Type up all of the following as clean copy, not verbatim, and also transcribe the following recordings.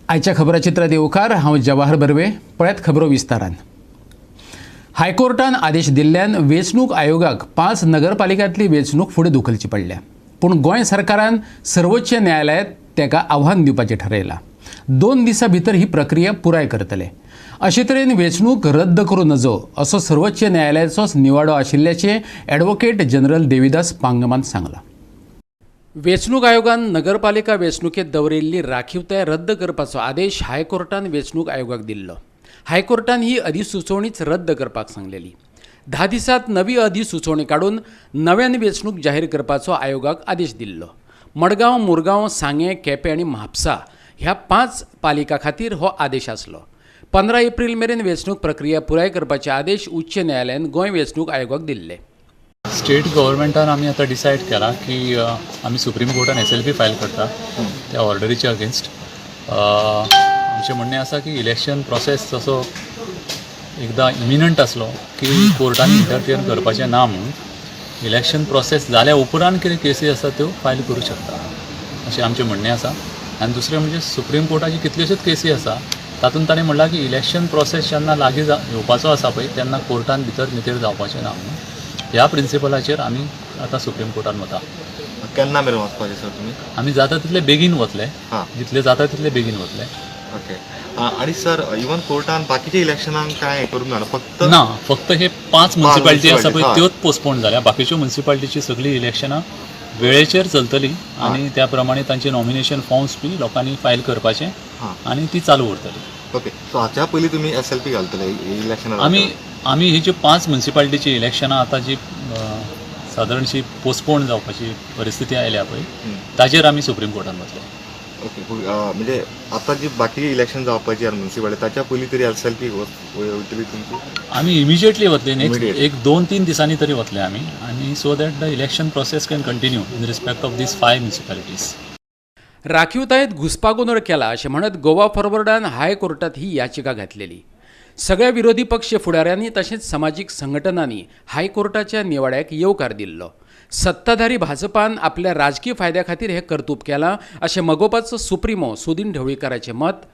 आजच्या खबराचित्रात येवकार हांव जवाहर बर्वे. पळयत खबरो विस्तारान. हायकोर्टान आदेश दिल्ल्यान वेंचणूक आयोगाक 5 नगरपालिकांतली वेंचणूक फुडें धुकलची पडल्या. पूण गोंय सरकारान सर्वोच्च न्यायालयात तेका आव्हान दिवपाचें ठरयलां. 2 दिसां भितर ही प्रक्रिया पुराय करतले. अशे तरेन वेंचणूक रद्द करूं नजो असो सर्वोच्च न्यायालयाचोच निवाडो आशिल्ल्याचें ॲडव्होकेट जनरल देविदास पांगमान सांगलां. वेंचणूक आयोगान नगरपालिका वेंचणुकेत दवरिल्ली राखीवताय रद्द करपाचो आदेश हायकोर्टान वेंचणूक आयोगाक दिल्लो. हायकोर्टान ही अधिसुचोवणीच रद्द करपाक सांगलेली. 10 दिसांत नवी अधिसुचोवणी काडून नव्यान वेंचणूक जाहीर करपाचो आयोगाक आदेश दिल्लो. मडगांव, मुरगांव, सांगे, केपें आनी म्हापसा ह्या 5 पालिका खातीर हो आदेश आसलो. 15 एप्रील मेरेन वेंचणूक प्रक्रिया पुराय करपाचे आदेश उच्च न्यायालयान गोंय वेंचणूक आयोगाक दिल्ले. स्टेट गव्हर्मेंटान आमी आतां डिसायड केला की आमी सुप्रीम कोर्टान SLP फायल करता त्या ऑर्डरीच्या अगेन्स्ट. आमचें म्हणणें आसा की इलेक्शन प्रोसेस जसो एकदां इमिनंट आसलो की कोर्टान इंटरफियर करपाचें ना म्हणून इलेक्शन प्रोसेस जाल्या उपरांत कितें केसी आसा त्यो फायल करूं शकता अशें आमचें म्हणणें आसा. आनी दुसरें म्हणजे सुप्रीम कोर्टाची कितल्योश्योच केसी आसा तातूंत ताणें म्हणलां की इलेक्शन प्रोसेस जेन्ना लागीं येवपाचो आसा पळय तेन्ना कोर्टान भितर मितेर जावपाचें ना म्हणून. ह्या प्रिंसिपलाचेर आमी आतां सुप्रीम कोर्टान वता. केन्ना मेरेन वचपाचें सर तुमी? आमी जाता तितले बेगीन वतले, जितले जाता तितले बेगीन वतले. ओके. आनी सर इवन कोर्टान बाकीच्या इलेक्शनाक काय करूंक ना फक्त हे 5 म्युनिसिपालिटी आसा पळय त्योच पोस्टपोन जाल्या. बाकीच्यो म्युनिसिपालिटीची सगळीं इलेक्शनां वेळेचेर चलतली आनी त्या प्रमाणे तांचे नॉमिनेशन फॉर्म्स बी लोकांनी फायल करपाचे आनी ती चालू उरतली. ओके. सो हाच्या पयलीं तुमी SLP घालतले इलेक्शनाक? आमी ही जी 5 म्युनिसिपालिटीची इलेक्शनां आतां जी सादारणशी पोस्टपोन जावपाची परिस्थिती आयल्या पळय ताचेर आमी सुप्रीम कोर्टान वतले. ओके. म्हणजे आतां जी बाकी इलेक्शन जावपाची आसा म्युनिसिपालिटी ताच्या पयलीं तरी SLP वयतली तुमची? आमी इमिजिएटली वतले. नेक्स्ट 1-2-3 दिसांनी तरी वतले आमी आनी so that the election process can continue in respect of these 5 municipalities. राखीवतायेंत घुसपागोंदळ केला अशें म्हणत गोवा फॉरवर्डान हायकोर्टात ही याचिका घातलेली. सगळ्या विरोधी पक्ष फुडाऱ्यांनी तशेंच समाजीक संघटनांनी हायकोर्टाच्या निवाड्याक येवकार दिल्लो. सत्ताधारी भाजपान आपल्या राजकीय फायद्या खातीर हे कर्तूब केलां अशें मगोपाचो सुप्रिमो सुदीन ढवळीकाराचें मत.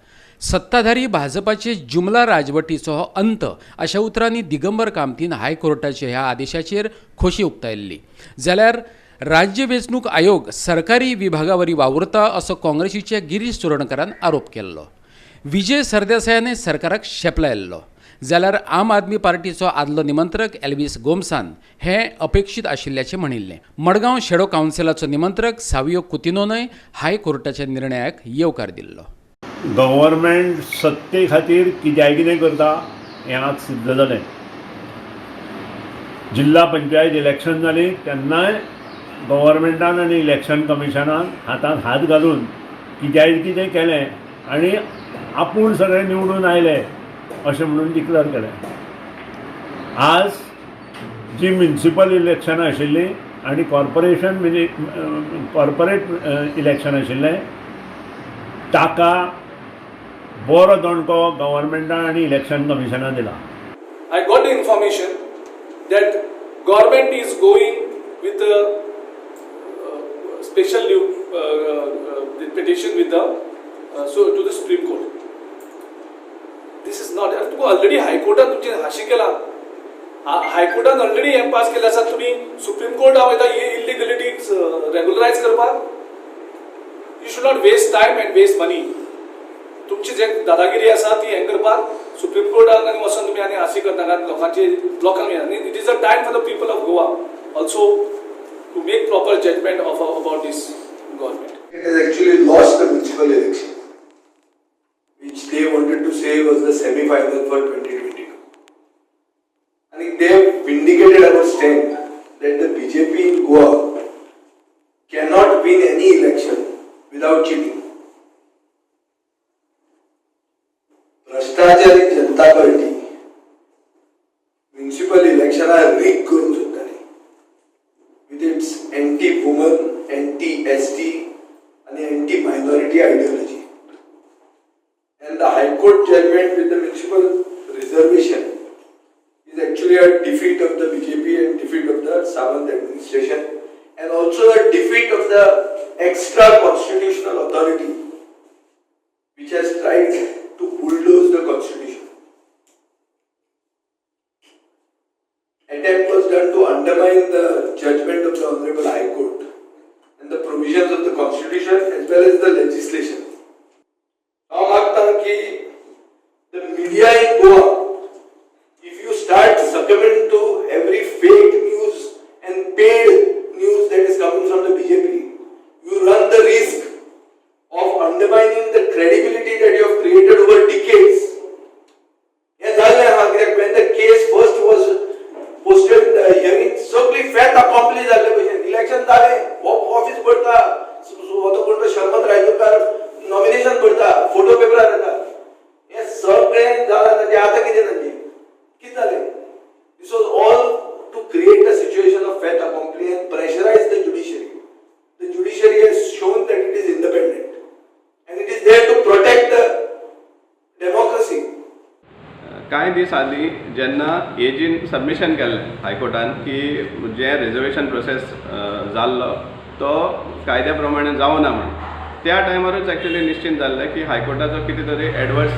सत्ताधारी भाजपाचे जुमला राजवटीचो हो अंत अशा उतरांनी दिगंबर कामतीन हायकोर्टाच्या ह्या आदेशाचेर खोशी उक्तायल्ली. जाल्यार राज्य वेंचणूक आयोग सरकारी विभागावरी वावुरता असो काँग्रेसीच्या गिरीश चोरणकारान आरोप केल्लो. विजय सरदेसायान सरकाराक शेपलायल्लो. जाल्यार आम आदमी पार्टीचो आदलो निमंत्रक एल्विस गोमसान हे अपेक्षीत आशिल्ल्याचें म्हणिल्लें. मडगांव शेडो कावन्सिलाचो निमंत्रक सावियो कुतिनोनय हायकोर्टाच्या निर्णयाक येवकार दिल्लो. गव्हर्मेंट सत्ते खातीर कितें करता हें आज सिद्ध जालें. जिल्हा पंचायत इलेक्शन जाली तेन्नाय गव्हर्मेंटान आनी इलेक्शन कमिशनान हातांत हात घालून कितें केलें आनी आपूण सगळें निवडून आयले अशें म्हणून डिक्लेअर केलें. आज जी म्युनिसिपल इलेक्शनां आशिल्लीं आनी कॉर्पोरेट इलेक्शन आशिल्लें ताका बरो दणको गव्हर्मेंटान आनी इलेक्शन कमिशनान दिला. I got the information that government is going with the special the petition with the to the Supreme Court. This is not. तुम्ही ऑलरेडी हायकोर्टात तुमची हाशी केला. हायकोर्टान ऑलरेडी हें पास केलें आसा. तुम्ही सुप्रीम कोर्टाक वयता इलिगलिटी रेग्युलरायज करपाक. You should not waste time and waste money. तुमची जे दादागिरी आसा ती हें करपाक सुप्रीम कोर्टाक आनी वचून तुमी आनी हाशी करनाका लोकांक. It is a time for the people of Goa also to make proper judgement about this government. It has actually lost the municipal election, which they wanted to say was the semi-final for 2022. And they have vindicated our stand that the BJP in Goa cannot win any election without cheating. भ्रष्टाचारी जनता party municipal election rig करून सुद्दां with its anti-woman, anti-ST and anti-minority ideology. And the High Court judgment with the municipal reservation is actually a defeat of the BJP and defeat of the Samant administration and also a defeat of the extra constitutional authority which has tried to bulldoze the constitution. Attempt was done to undermine the judgment of the Honorable High Court and the provisions of the constitution as well as the legislation. Now, the media in Goa, if you start succumbing to every fake news and paid news that is coming from the BJP, you run the risk of undermining the credibility that you have created over decades. When the case first was posted in the hearing, सगळी fat accomplish जाल्ले भशेन election जालें, office भरता, कोण शर्मत Raikar nomination भरता, photo पेपरार येता, हे सगळें जालां ताजें आतां कितें जालें? This was all to create a situation of fait accompli and pressurize the judiciary. The judiciary has shown that it is independent and it is there to protect the democracy. कांय दीस आदीं जेन्ना एजीन सबमिशन केल्लें हायकोर्टान की जे reservation process जाल्लो तो कायद्या प्रमाणे जावना म्हणून त्या टायमारूच एक्चुली निश्चित जाल्लें की हायकोर्टाचो कितें तरी एडवर्स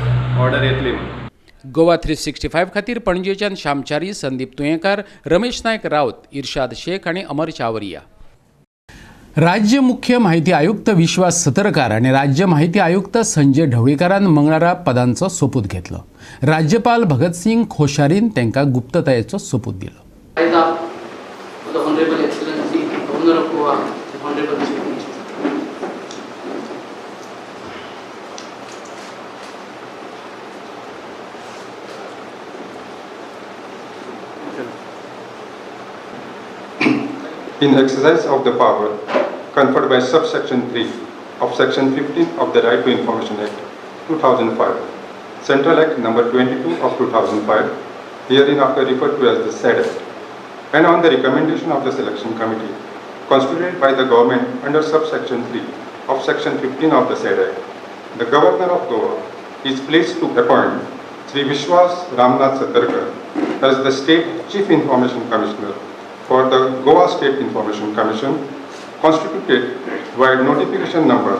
ऑर्डर येतली म्हणून. गोवा 365 खातीर पणजेच्यान श्यामचारी, संदीप तुयेंकार, रमेश नायक रावत, इर्शाद शेख आणि अमर चावरिया. राज्य मुख्य माहिती आयुक्त विश्वास सतरकार आणि राज्य माहिती आयुक्त संजय ढवळीकारान मंगळारा पदांचो सोपूत घेतलो. राज्यपाल भगतसिंग खोश्यारीन तांकां गुप्ततायेचो सोपूत दिलो. In exercise of the power conferred by subsection 3 of section 15 of the Right to Information Act 2005, Central Act number 22 of 2005, hereinafter referred to as the SAID Act, and on the recommendation of the selection committee constituted by the government under subsection 3 of section 15 of the SAID Act, the Governor of Goa is pleased to appoint Sri Vishwas Ramnath Satarkar as the State Chief Information Commissioner for the Goa State Information Commission, constituted by notification number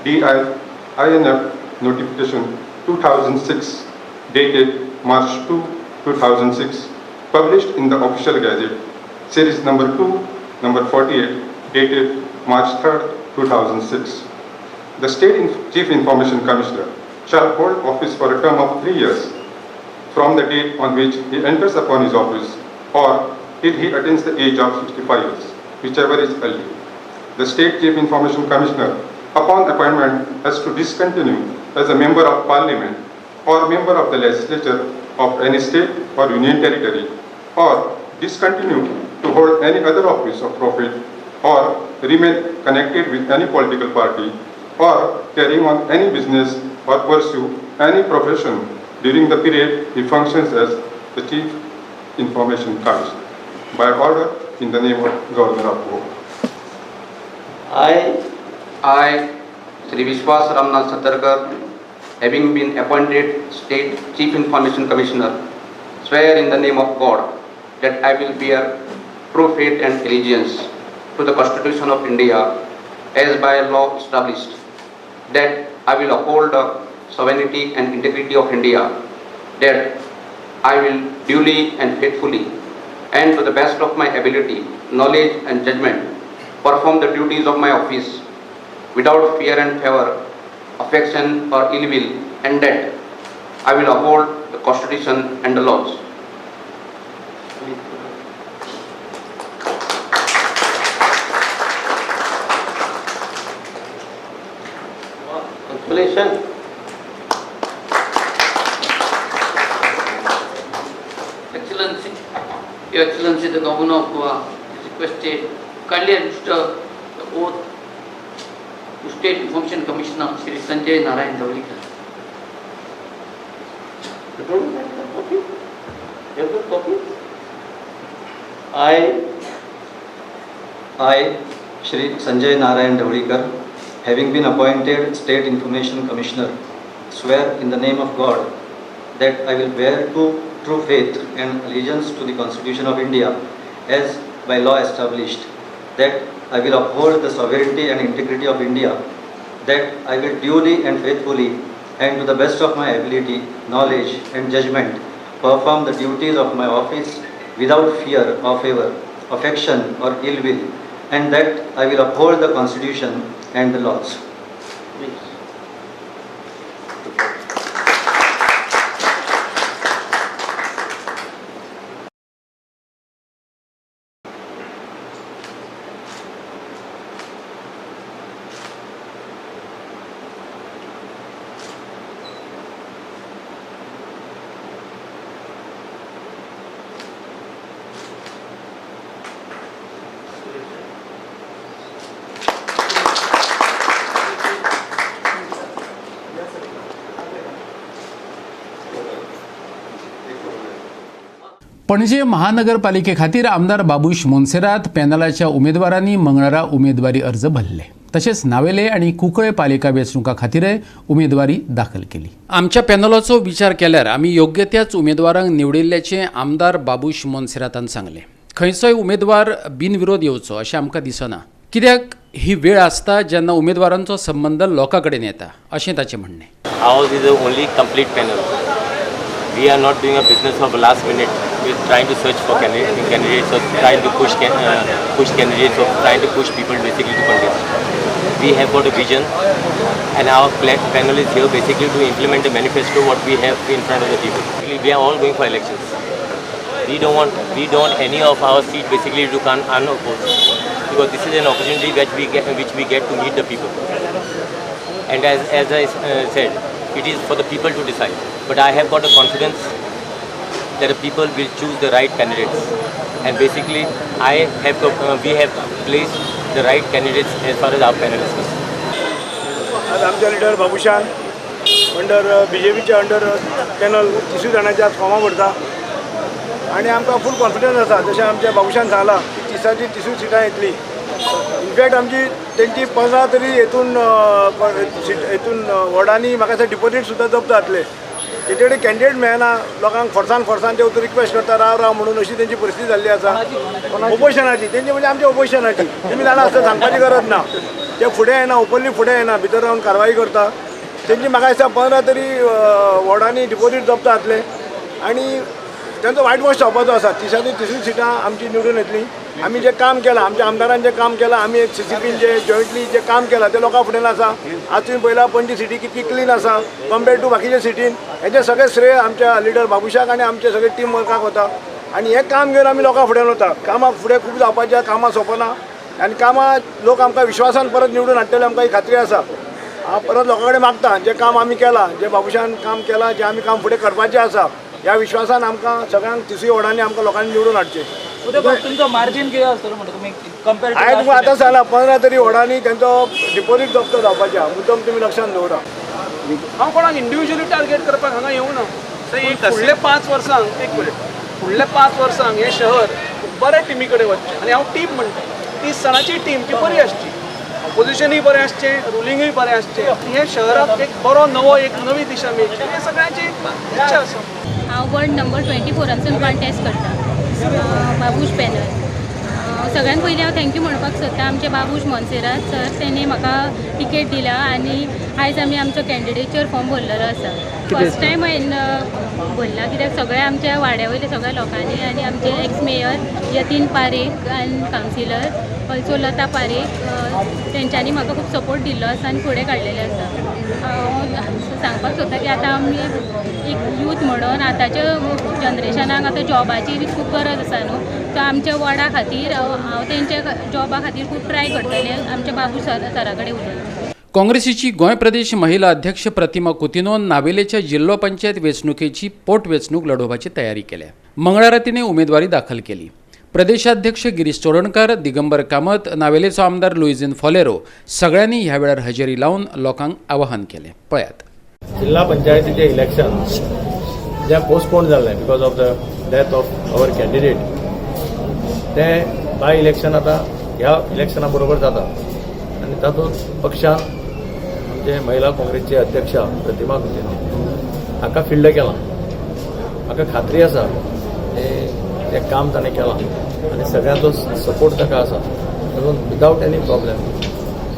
DI-INF notification 2006 dated March 2, 2006, published in the official gazette, series number 2, number 48, dated March 3, 2006. The State Chief Information Commissioner shall hold office for a term of 3 years from the date on which he enters upon his office or till he attains the age of 65 years, whichever is early. The State Chief Information Commissioner, upon appointment, has to discontinue as a member of Parliament or member of the legislature of any state or union territory, or discontinue to hold any other office of profit, or remain connected with any political party, or carrying on any business or pursue any profession during the period he functions as the Chief Information Commissioner. By order, in the name of Governor of Goa. I, Sri Vishwas Ramnath Satarkar, having been appointed State Chief Information Commissioner, swear in the name of God that I will bear true faith and allegiance to the Constitution of India as by law established, that I will uphold the sovereignty and integrity of India, that I will duly and faithfully and to the best of my ability, knowledge and judgment, perform the duties of my office without fear and favor, affection or ill will, and that I will uphold the Constitution and the laws. Congratulations. Excellency, Your Excellency, the Governor of Goa is requested kindly administer the oath to State Information Commissioner Shri Sanjay Narayan Dhawlikar. I, Shri Sanjay Narayan Dhawlikar, having been appointed State Information Commissioner, swear in the name of God that I will bear true faith and allegiance to the Constitution of India as by law established, that I will uphold the sovereignty and integrity of India, that I will duly and faithfully and to the best of my ability, knowledge and judgment perform the duties of my office without fear or favor, affection or ill will, and that I will uphold the Constitution and the laws. Panaji महानगरपालिके खातीर आमदार बाबूश मोन्सेरात पॅनलाच्या उमेदवारांनी मंगळारा उमेदवारी अर्ज भरले. तशेंच नावेले आणि कुंकळे पालिका वेंचणुका खातीरय उमेदवारी दाखल केली. आमच्या पॅनलाचो विचार केल्यार आमी योग्य त्याच उमेदवारांक निवडिल्ल्याचें आमदार बाबूश मोन्सेरातान सांगलें. खंयचोय उमेदवार बिनविरोध येवचो अशें आमकां दिसना, कित्याक ही वेळ आसता जेन्ना उमेदवारांचो संबंद लोकां कडेन येता अशें ताचें म्हणणें. Ours is the only complete panel. We are not doing a business of last minute. We are trying to search for candidates or trying to push candidates or trying to push people basically to contest. We have got a vision, and our panel is here basically to implement the manifesto what we have in front of the people. We are all going for elections. We don't want any of our seat basically to come unopposed, because this is an opportunity which we get to meet the people. And as I said, it is for the people to decide. But I have got a confidence that the people will choose the right candidates. And basically, we have placed the right candidates as far as our panel is concerned. आज आमच्या leader Babushan under BJPच्या under panel 30 जाणांच्या फॉर्मा भरता आणि आमकां फूल confidence आसा. जशें आमच्या बाबूशान सांगलां की 30 सिटां येतली. इनफॅक्ट आमची तेंची 15 तरी हेतून वॉर्डांनी म्हाका दिसता डिपॉझीट सुद्दां जप्त जातले. तेचे कडेन कॅन्डिडेट मेळना, लोकांक फोर्सान ते वचून रिक्वेस्ट करता राव म्हणून अशी तेंची परिस्थिती जाल्ली आसा. ओपोजिशनाची तेंची म्हणजे आमच्या ओपोजिशनाची तुमी जाणा आसता सांगपाची गरज ना. ते फुडें येना, ओपनली फुडें येना, भितर रावन कारवाई करता. तेंची म्हाका दिसता 15 तरी वॉर्डांनी डिपॉझीट जप्त जातले आणि त्यांचो वायट वॉश जावपाचो आसा. 30 सिटां आमची निवडून येतली. आमी जें काम केलां, आमच्या आमदारान जें काम केलां, आमी CCPन जें जॉयंटली जें काम केलां तें लोकां फुडें आसा. आज तुमी पळयलां पणजी सिटी कितली क्लीन आसा कंपेर्ड टू बाकीच्या सिटीन. हेजें सगळें श्रेय आमच्या लिडर बाबूशाक आनी आमचे सगळे टीम वर्काक वता आनी हें काम घेवन आमी लोकां फुडें वता. कामां फुडें खूब जावपाचें, कामां सोंपना आनी कामां लोक आमकां विश्वासान परत निवडून हाडटले आमकां ही खात्री आसा. हांव परत लोकां कडेन मागता जें काम आमी केलां, जें बाबूशान काम केलां, जें आमी काम फुडें करपाचें आसा, ह्या विश्वासान आमकां सगळ्यांक 30 वॉर्डांनी आमकां लोकांनी निवडून हाडचें. तुमचो मार्जीन कितें आसतलो म्हणटा तुमी कंपेर हांवें तुमकां आतां सांगलां 15 तरी वॉर्डांनी तेंचो डिपॉझीट जप्त जावपाचें आहा. मुद्दम तुमी लक्षांत दवरा. हांव कोणाक इंडिव्हिज्युअली टार्गेट करपाक हांगा येवना. फुडल्या 5 वर्सांक एक मिनीट फुडल्या 5 वर्सांक हें शहर बऱ्या टीमी कडेन वचचें आनी हांव टीम म्हणटा 30 जाणांची टीम ती बरी आसची. ऑपोजिशनूय बरें आसचें, रुलींगूय बरें आसचें. हे शहराक एक बरो एक नवी दिशा मेळची हे सगळ्यांची इच्छा आसा. हांव वॉर्ड नंबर 24 कॉन्टेस्ट करता बाबूश पॅनल. सगळ्यान पयलीं हांव थँक्यू म्हणपाक सोदता आमचे बाबूश मोन्सेरात सर. तेणी म्हाका टिकेट दिला आनी आयज आमी आमचो कॅन्डिडेचर फॉर्म भरलेलो आसा. फर्स्ट टायम हांवें भरला कित्याक सगळ्या आमच्या वाड्या वयल्या सगळ्या लोकांनी आनी आमचे एक्स मेयर यतीन पारेख आनी कावन्सिलर ऑल्सो लता पारेख तेंच्यांनी म्हाका खूब सपोर्ट दिल्लो आसा आनी फुडें काडलेले आसा. हांव सांगपाक सोदता की आतां आमी एक यूथ म्हणून आतांच्या जनरेशनाक आतां जॉबाची खूब गरज आसा न्हू. सो आमच्या वॉर्डा खातीर हांव तेंच्या जॉबा खातीर खूब ट्राय करतलें. आमच्या बाबू सरा कडेन उलयता. काँग्रेसीची गोंय प्रदेश महिला अध्यक्ष प्रतिमा कुतिनोन नावेलेच्या जिल्लो पंचायत वेंचणुकेची पोटवेंचणूक लडोवपाची तयारी केल्या. मंगळारा तिणें उमेदवारी दाखल केली. प्रदेशाध्यक्ष गिरीश चोडणकार, दिगंबर कामत, नावेलेचो आमदार लुईझीन फॉलेरो सगळ्यांनी ह्या वेळार हजेरी लावन लोकांक आवाहन केलें. पळयात. जिल्हा पंचायतीचे इलेक्शन जे पोस्टपोन जाल्लें because of the death of our candidate, ते बाय इलेक्शन आतां ह्या इलेक्शना बरोबर जाता आनी तातूंत पक्षान आमचे महिला काँग्रेसचे अध्यक्षा प्रतिमा कुतिनोन हाका फिल्ड केलां. म्हाका खात्री आसा तें काम ताणें केलां आनी सगळ्यांचो सपोर्ट ताका आसा. तातूंत विदावट एनी प्रॉब्लेम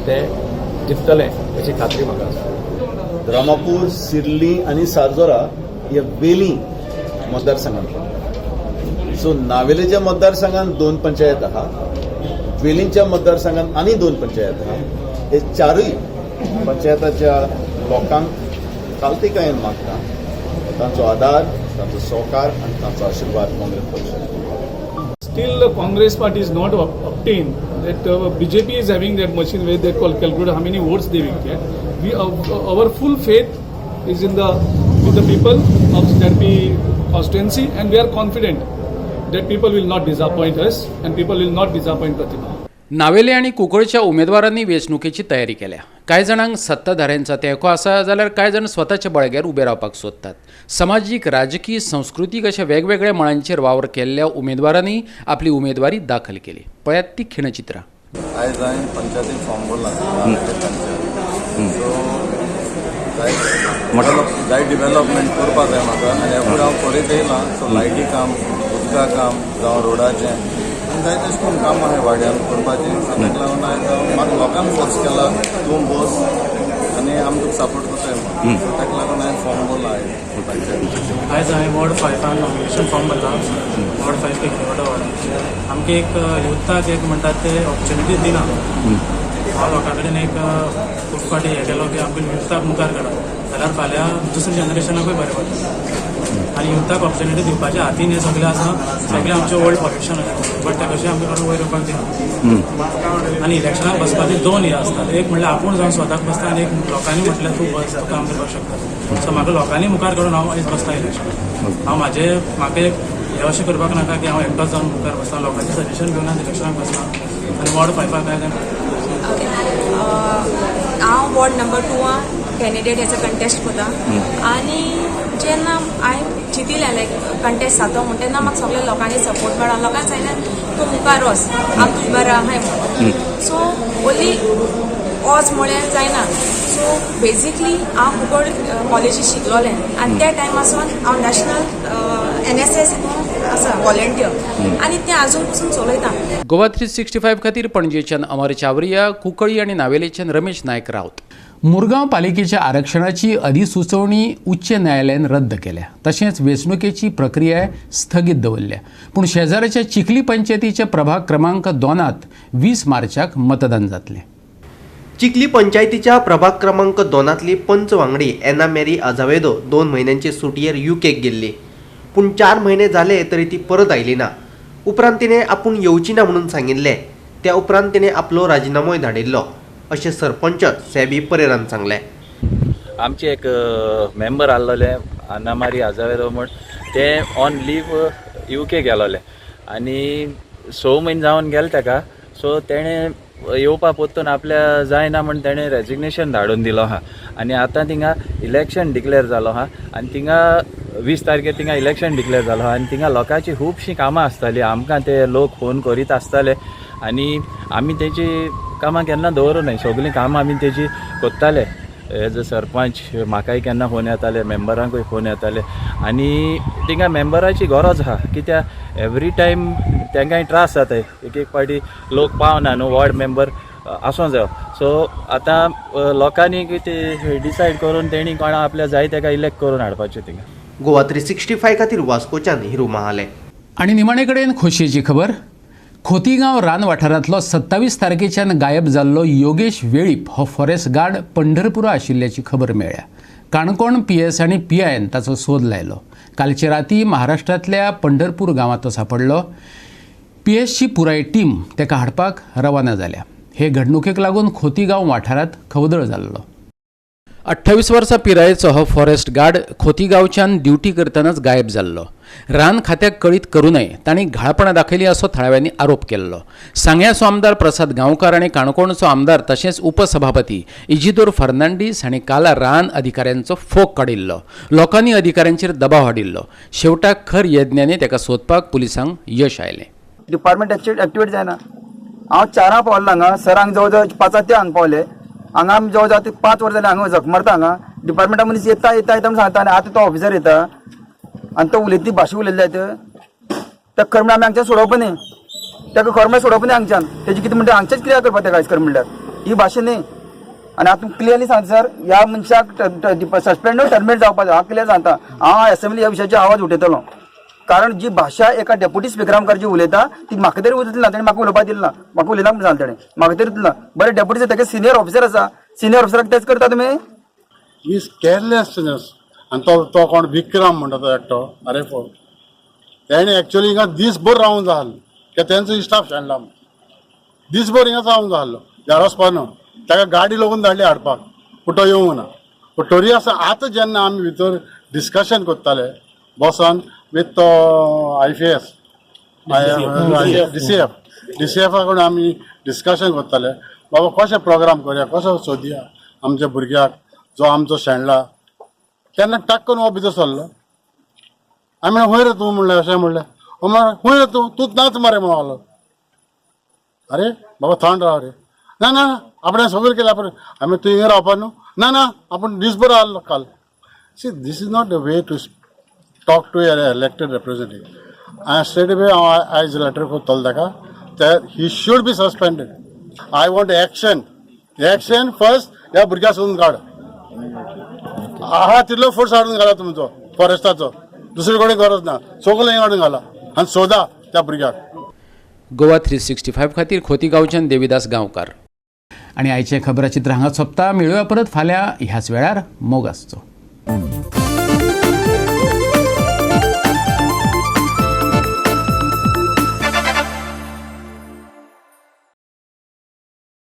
तें जिखतलें अशी खात्री म्हाका आसा. द्रामापूर, सिर्ली आणि सारजोरा या वेली मतदारसंघांतलो. सो नावेलेच्या मतदारसंघात 2 पंचायत आहा, वेलींच्या मतदारसंघात आनी 2 पंचायत आहा. हे चारूय पंचायताच्या लोकांक कालतिकायेन मागता तांचो आदार, तांचो सहकार आनी तांचो आशीर्वाद काँग्रेस पक्षाक. Still, the Congress party is not obtained that BJP is having that machine where they calculate how many votes they will get. Our full faith is in the people of that constituency, and we are confident that people will not disappoint us and people will not disappoint Pratibha. नावेले आणि कुंकळच्या उमेदवारांनी वेंचणुकेची तयारी केल्या. कांय जाणांक सत्ताधाऱ्यांचा तेंको आसा जाल्यार कांय जाण स्वताच्या बळग्यार उबे रावपाक सोदतात. सामाजीक, राजकीय, सांस्कृतीक अशा वेगवेगळ्या मळांचेर वावर केल्ल्या उमेदवारांनी आपली उमेदवारी दाखल केली. पळयात ती खिणचित्रां. आयज हांवें पंचायतीक फॉर्म भरला. जाय डिवेलॉपमेंट करपा जाय म्हाका आनी ह्या फुडें हांव करीत येयलां. सो लायटी काम, उदका काम जावं रोडाचें जाय तशें करून काम आहाय वाड्यान करपाचें. ताका लागून हांवें म्हाका लोकांक फोर्स केला तूं बस आनी आमी तुका सपोर्ट करताय म्हणून. ताका लागून हांवें फॉर्म भरला आयज हांवें वॉर्ड 5 नॉमिनेशन फॉर्म भरला. वॉर्ड 5 किलोमीटर वॉर्ड आमकां एक युथाक एक म्हणटात ते ऑपॉर्च्युनिटी दिना. हांव लोकां कडेन एक खूब फाटी हें केलो की आमकां युथाक मुखार काडा जाल्यार फाल्यां दुसऱ्या जनरेशनाकूय बरें पडटा. आनी युथाक ऑपॉर्च्युनिटी दिवपाच्या हातीन हें सगळें आसा. सगळें आमचें ओल्ड पॉल्युशन आसा बट ते कशें आमचे कडेन वयर येवपाक दिना. आनी इलेक्शनाक बसपाचे 2 हे आसतात. एक म्हणल्यार आपूण जावन स्वताक बसता आनी एक लोकांनी म्हटल्यार तूं बस तूं काम करपाक शकता. सो म्हाका लोकांनी मुखार काडून हांव आयज बसता इलेक्शन. हांव म्हाका एक हें अशें करपाक नाका की हांव एकटोच जावन मुखार बसता. लोकांचें सजेशन घेवन हांव इलेक्शनाक बसता आनी वॉर्ड 5 हांव वॉर्ड नंबर 2 कॅन्डिडेट हेचो कंटेस्ट करता. आनी जेन्ना हांवें चिंतिल्लें लायक कंटेस्ट जातो म्हण तेन्ना म्हाका सगळ्या लोकांनी सपोर्ट मेळ्ळा. लोकांनी सांगलें तूं मुखार वच, हांव तुजे बरें आहाय म्हणून. सो ओन्ली वच म्हळें जायना. सो बेजिकली हांव कुंकळ कॉलेजीत शिकलोलें आनी त्या टायमासून हांव नॅशनल NSS आसा व्हॉलंटियर आनी तें आजून पसून चलयता. गोवा 365 खातीर पणजेच्यान अमर चावरिया, कुंकळी आणि नावेलेच्यान रमेश नायक रावत. मुरगांव पालिकेच्या आरक्षणाची अधिसुचोवणी उच्च न्यायालयान रद्द केल्या. तशेंच वेंचणुकेची प्रक्रिया स्थगीत दवरल्या. पूण शेजाऱ्याच्या चिखली पंचायतीच्या प्रभाग क्रमांक 2त 20 मार्चाक मतदान जातलें. चिखली पंचायतीच्या प्रभाग क्रमांक 2तली पंच वांगडी एना मेरी आझावेदो 2 म्हयन्यांचे सुटयेर UKक गेल्ली. पूण 4 म्हयने जाले तरी ती परत आयली ना. उपरांत तिणें आपूण येवची ना म्हणून सांगिल्लें. त्या उपरांत तिणें आपलो राजिनामोय धाडिल्लो अशें सरपंच सेबी परेरान सांगलें. आमचे एक मेंबर आसलोले आनामारी आझावेदो म्हण ते ऑन लीव UK गेलोले आनी 6 म्हयने जावन गेले ताका. सो तेणें येवपा पोत्तून आपल्या जायना म्हण तेणें रेजिग्नेशन धाडून दिलो आहा. आनी आतां थिंगा इलेक्शन डिक्लेअर जालो आहा आनी थिंगा 20 तारखेर थिंगा इलेक्शन डिक्लेअर जालो आहा आनी थिंगा लोकांची खुबशीं कामां आसतालीं. आमकां ते लोक फोन करीत आसताले आनी आमी तेची कामां केन्ना दवरूं न्हय. सगळीं कामां आमी तेजी कोत्ताले. एज अ सरपंच म्हाकाय केन्ना फोन येताले, मेंबरांकूय फोन येताले आनी थिंगा मेंबराची गरज आहा. कित्याक एवरी टायम तांकांय त्रास जाताय. एक पाटी लोक पावना न्हू, वॉर्ड मेंबर आसूं जायो. सो आतां लोकांनी कितें डिसायड करून तेणी कोणा आपल्या जाय ताका इलेक्ट करून हाडपाचें थिंगा. गोवा 365 खातीर वास्कोच्यान हिरू महाले. आणि निमाणे कडेन खोशयेची खबर. खोतीगांव रान वाठारांतलो 27 तारखेच्यान गायब जाल्लो योगेश वेळीप हो फॉरेस्ट गार्ड पंढरपुरा आशिल्ल्याची खबर मेळ्ळ्या. काणकोण PS आनी PIन ताचो सोद लायलो. कालचे राती महाराष्ट्रांतल्या पंढरपूर गांवांत तो सांपडलो. PSची पुराय टीम ताका हाडपाक रवाना जाल्या. हे घडणुकेक लागून खोतीगांव वाठारांत खवदळ जाल्लो. 28 वर्सां पिरायेचो हो फॉरेस्ट गार्ड खोतीगांवच्यान ड्युटी करतनाच गायब जाल्लो. रान खात्याक कळीत करूनय तांणी घाळपणां दाखयली असो थळाव्यांनी आरोप केल्लो. सांग्याचो आमदार प्रसाद गांवकार आनी काणकोणचो आमदार तशेंच उपसभापती इजिदोर फर्नांडीस हांणी काल रान अधिकाऱ्यांचो फोग काडिल्लो. लोकांनी अधिकाऱ्यांचेर दबाव हाडिल्लो. शेवटाक खर यज्ञांनी ताका सोदपाक पुलिसांक यश आयलें. डिपार्टमेंट एक्टिवेट जायना. हांव 4 पावलो हांगा. सरांक जवळ जवळ 5 ते हांगा पावले. हांगा आमी जवळ जवळ 5 वरां जालीं हांगा जख मारता. हांगा डिपार्टमेंटा मनीस येता म्हणून सांगता आनी आतां तो ऑफिसर येता आनी तो उलयता ती भाशा उलयल्या त्या खरें आमी हांगच्यान सोडोवप न्ही. ताका खरें सोडोवप न्ही हांगच्यान. तेजी कितें म्हणटा हांगचेच क्रिया करपाक ताका आयज खरें म्हणल्यार ही भाशा न्ही. आनी हातूंत क्लियरली सांगता सर ह्या मनशाक सस्पेंड टर्मिनेट जावपाक जाय हांव क्लियर सांगता हांव असेंब्ली ह्या विशयाचेर आवाज उठयतलो कारण जी भाशा एका डेप्युटी स्पिकरा मुखार जी उलयता ती म्हाका तरी उलयतली ना तेणें म्हाका उलोवपाक दिलें ना म्हाका उलयना म्हणून सांगलें तेणें म्हाका तरी दिलें ना बरें डेप्युटी तेका सिनियर ऑफिसर आसा सिनियर ऑफिसराक तेच करता तुमी इज केअरलेसनेस आनी तो कोण विक्रम म्हणटा तो एकटो आरे पळय तेणें एक्चुअली हिंगा दीसभर रावूंक जाय आसलें कित्याक तेंचो स्टाफ शेणला दीसभर हिंगा रावूंक जाय आसलो ह्या वचपा न्हू ताका गाडी लागून धाडली हाडपाक पूण तो येवंक ना पूण तरी आसा आतां जेन्ना आमी भितर डिस्कशन करताले बसोन विथ तो IPS DCF कडेन आमी डिस्कशन करताले बाबा कशें प्रोग्राम करया कसो सोदया आमच्या भुरग्याक जो आमचो शेणला तेन्ना टाक करून हो भितर सरलो हांवें म्हणलें खंय रे तूं म्हणलें अशें म्हणलें खंय रे तूंच नाच मरे म्हणून आलो अरे बाबा थंड राव रे ना ना आपणें सगळें केलें आपण आमी तूं हिंगा रावपा न्हू ना ना आपूण दीसभर आहलो काल see this is not the way to talk to an elected representative हांवें स्ट्रेट अवे हांव आयज लेटर कोत्तलो ताका that he should be suspended. I want action. Action first. ह्या भुरग्याक सोदून काड आहा तितलो फोर्स हाडून घाला तुमचो फॉरेस्टाचो दुसरे कडेन गरज ना सगळें हाडून घाला आनी सोदा त्या भुरग्याक. गोवा 365 खातीर खोतीगांवच्यान देविदास गांवकार. आनी आयचें खबराचित्र हांगा सोंपता. मेळुया परत फाल्यां ह्याच वेळार मोग आसचो.